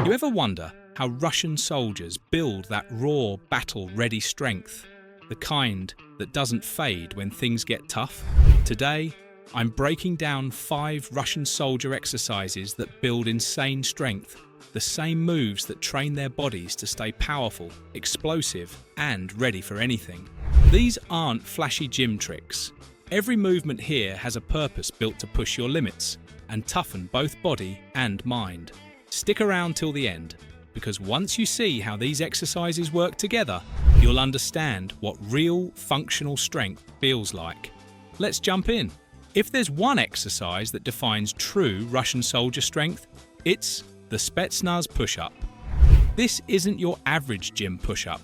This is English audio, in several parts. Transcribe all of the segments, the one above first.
You ever wonder how Russian soldiers build that raw, battle-ready strength? The kind that doesn't fade when things get tough? Today, I'm breaking down 5 Russian soldier exercises that build insane strength, the same moves that train their bodies to stay powerful, explosive, and ready for anything. These aren't flashy gym tricks. Every movement here has a purpose built to push your limits and toughen both body and mind. Stick around till the end, because once you see how these exercises work together, you'll understand what real functional strength feels like. Let's jump in. If there's one exercise that defines true Russian soldier strength, it's the Spetsnaz push-up. This isn't your average gym push-up.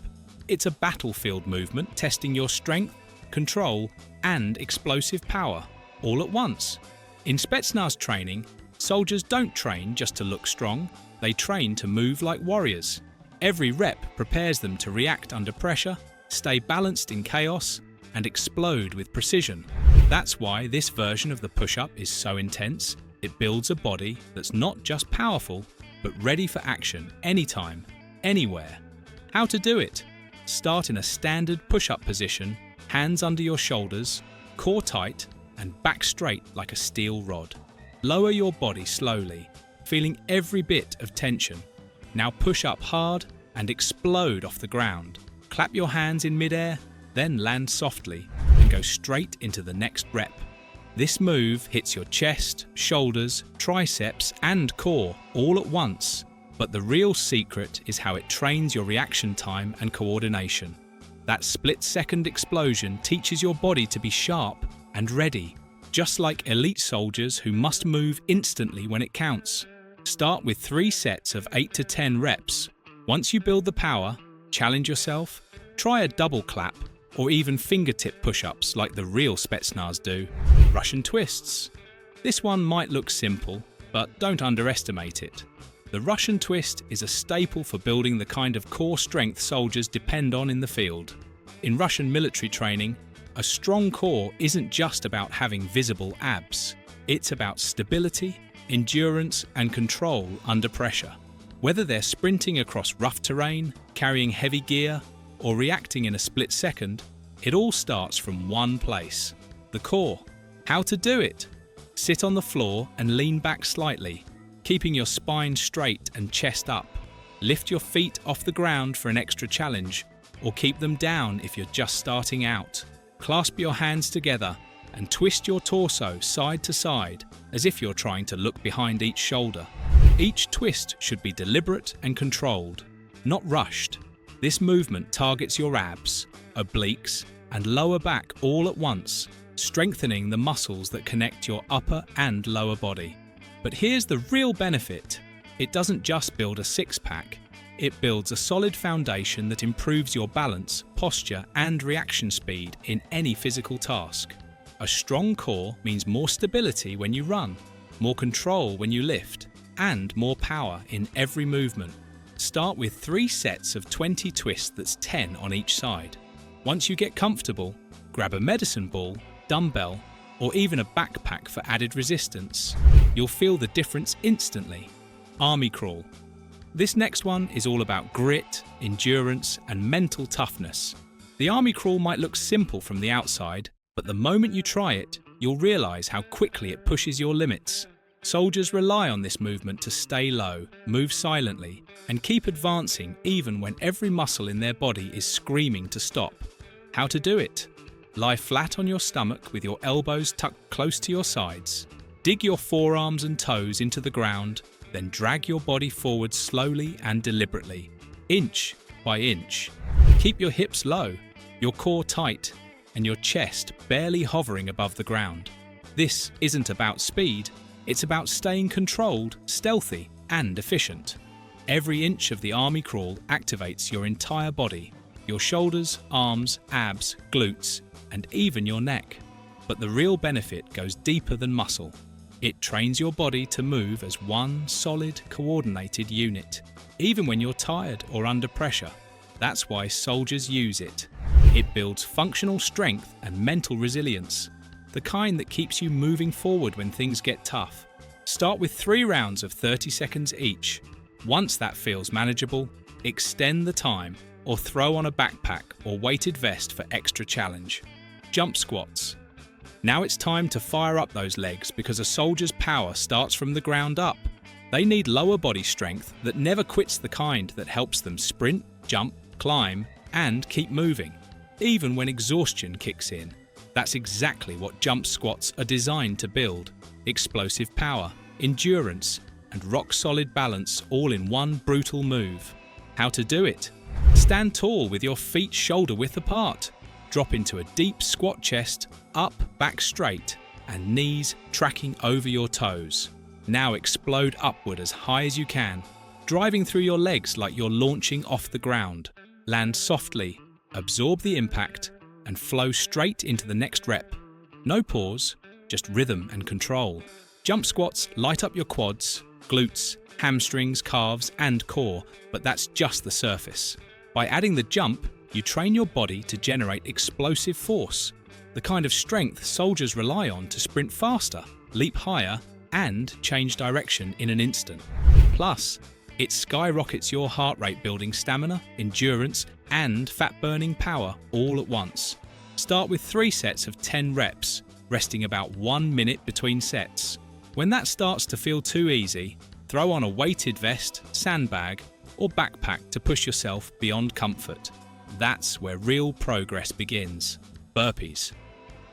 It's a battlefield movement testing your strength, control, and explosive power all at once. In Spetsnaz training, soldiers don't train just to look strong, they train to move like warriors. Every rep prepares them to react under pressure, stay balanced in chaos, and explode with precision. That's why this version of the push-up is so intense. It builds a body that's not just powerful, but ready for action anytime, anywhere. How to do it? Start in a standard push-up position, hands under your shoulders, core tight, and back straight like a steel rod. Lower your body slowly, feeling every bit of tension. Now push up hard and explode off the ground. Clap your hands in midair, then land softly and go straight into the next rep. This move hits your chest, shoulders, triceps, and core all at once. But the real secret is how it trains your reaction time and coordination. That split-second explosion teaches your body to be sharp and ready, just like elite soldiers who must move instantly when it counts. Start with 3 sets of 8 to 10 reps. Once you build the power, challenge yourself, try a double clap, or even fingertip push-ups like the real Spetsnaz do. Russian twists. This one might look simple, but don't underestimate it. The Russian twist is a staple for building the kind of core strength soldiers depend on in the field. In Russian military training, a strong core isn't just about having visible abs. It's about stability, endurance, and control under pressure. Whether they're sprinting across rough terrain, carrying heavy gear, or reacting in a split second, it all starts from one place: the core. How to do it? Sit on the floor and lean back slightly, keeping your spine straight and chest up. Lift your feet off the ground for an extra challenge, or keep them down if you're just starting out. Clasp your hands together and twist your torso side to side as if you're trying to look behind each shoulder. Each twist should be deliberate and controlled, not rushed. This movement targets your abs, obliques, and lower back all at once, strengthening the muscles that connect your upper and lower body. But here's the real benefit. It doesn't just build a six-pack. It builds a solid foundation that improves your balance, posture, and reaction speed in any physical task. A strong core means more stability when you run, more control when you lift, and more power in every movement. Start with 3 sets of 20 twists that's 10 on each side. Once you get comfortable, grab a medicine ball, dumbbell, or even a backpack for added resistance. You'll feel the difference instantly. Army crawl. This next one is all about grit, endurance, and mental toughness. The army crawl might look simple from the outside, but the moment you try it, you'll realize how quickly it pushes your limits. Soldiers rely on this movement to stay low, move silently, and keep advancing even when every muscle in their body is screaming to stop. How to do it? Lie flat on your stomach with your elbows tucked close to your sides. Dig your forearms and toes into the ground, then drag your body forward slowly and deliberately, inch by inch. Keep your hips low, your core tight, and your chest barely hovering above the ground. This isn't about speed, it's about staying controlled, stealthy, and efficient. Every inch of the army crawl activates your entire body, your shoulders, arms, abs, glutes, and even your neck. But the real benefit goes deeper than muscle. It trains your body to move as one solid, coordinated unit, even when you're tired or under pressure. That's why soldiers use it. It builds functional strength and mental resilience, the kind that keeps you moving forward when things get tough. Start with 3 rounds of 30 seconds each. Once that feels manageable, extend the time or throw on a backpack or weighted vest for extra challenge. Jump squats. Now it's time to fire up those legs because a soldier's power starts from the ground up. They need lower body strength that never quits, the kind that helps them sprint, jump, climb, and keep moving, even when exhaustion kicks in. That's exactly what jump squats are designed to build. Explosive power, endurance, and rock-solid balance all in one brutal move. How to do it? Stand tall with your feet shoulder-width apart. Drop into a deep squat chest, up, back straight, and knees tracking over your toes. Now explode upward as high as you can, driving through your legs like you're launching off the ground. Land softly, absorb the impact, and flow straight into the next rep. No pause, just rhythm and control. Jump squats light up your quads, glutes, hamstrings, calves, and core, but that's just the surface. By adding the jump, you train your body to generate explosive force, the kind of strength soldiers rely on to sprint faster, leap higher, and change direction in an instant. Plus, it skyrockets your heart rate, building stamina, endurance, and fat-burning power all at once. Start with 3 sets of 10 reps, resting about 1 minute between sets. When that starts to feel too easy, throw on a weighted vest, sandbag, or backpack to push yourself beyond comfort. That's where real progress begins. Burpees.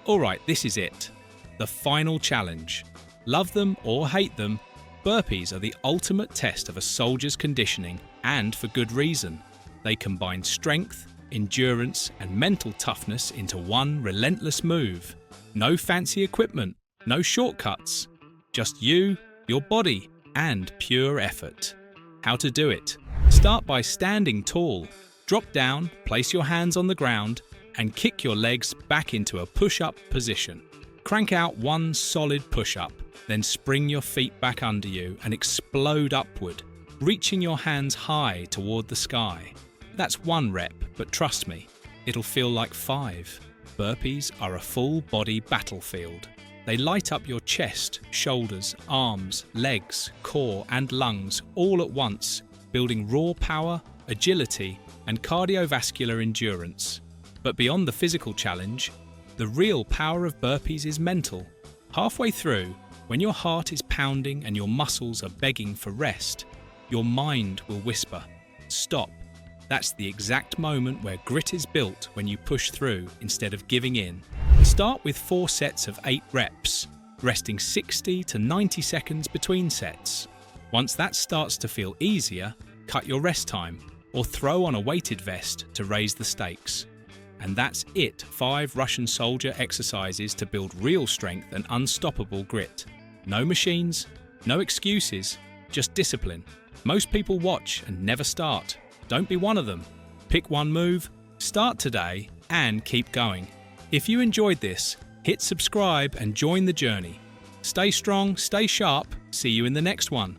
Alright, this is it. The final challenge. Love them or hate them, burpees are the ultimate test of a soldier's conditioning, and for good reason. They combine strength, endurance, and mental toughness into one relentless move. No fancy equipment, no shortcuts. Just you, your body, and pure effort. How to do it? Start by standing tall. Drop down, place your hands on the ground, and kick your legs back into a push-up position. Crank out 1 solid push-up, then spring your feet back under you and explode upward, reaching your hands high toward the sky. That's 1 rep, but trust me, it'll feel like 5. Burpees are a full-body battlefield. They light up your chest, shoulders, arms, legs, core, and lungs all at once, building raw power, agility, and cardiovascular endurance. But beyond the physical challenge, the real power of burpees is mental. Halfway through, when your heart is pounding and your muscles are begging for rest, your mind will whisper, "Stop." That's the exact moment where grit is built, when you push through instead of giving in. Start with 4 sets of 8 reps, resting 60 to 90 seconds between sets. Once that starts to feel easier, cut your rest time or throw on a weighted vest to raise the stakes. And that's it, 5 Russian soldier exercises to build real strength and unstoppable grit. No machines, no excuses, just discipline. Most people watch and never start. Don't be one of them. Pick one move, start today, and keep going. If you enjoyed this, hit subscribe and join the journey. Stay strong, stay sharp. See you in the next one.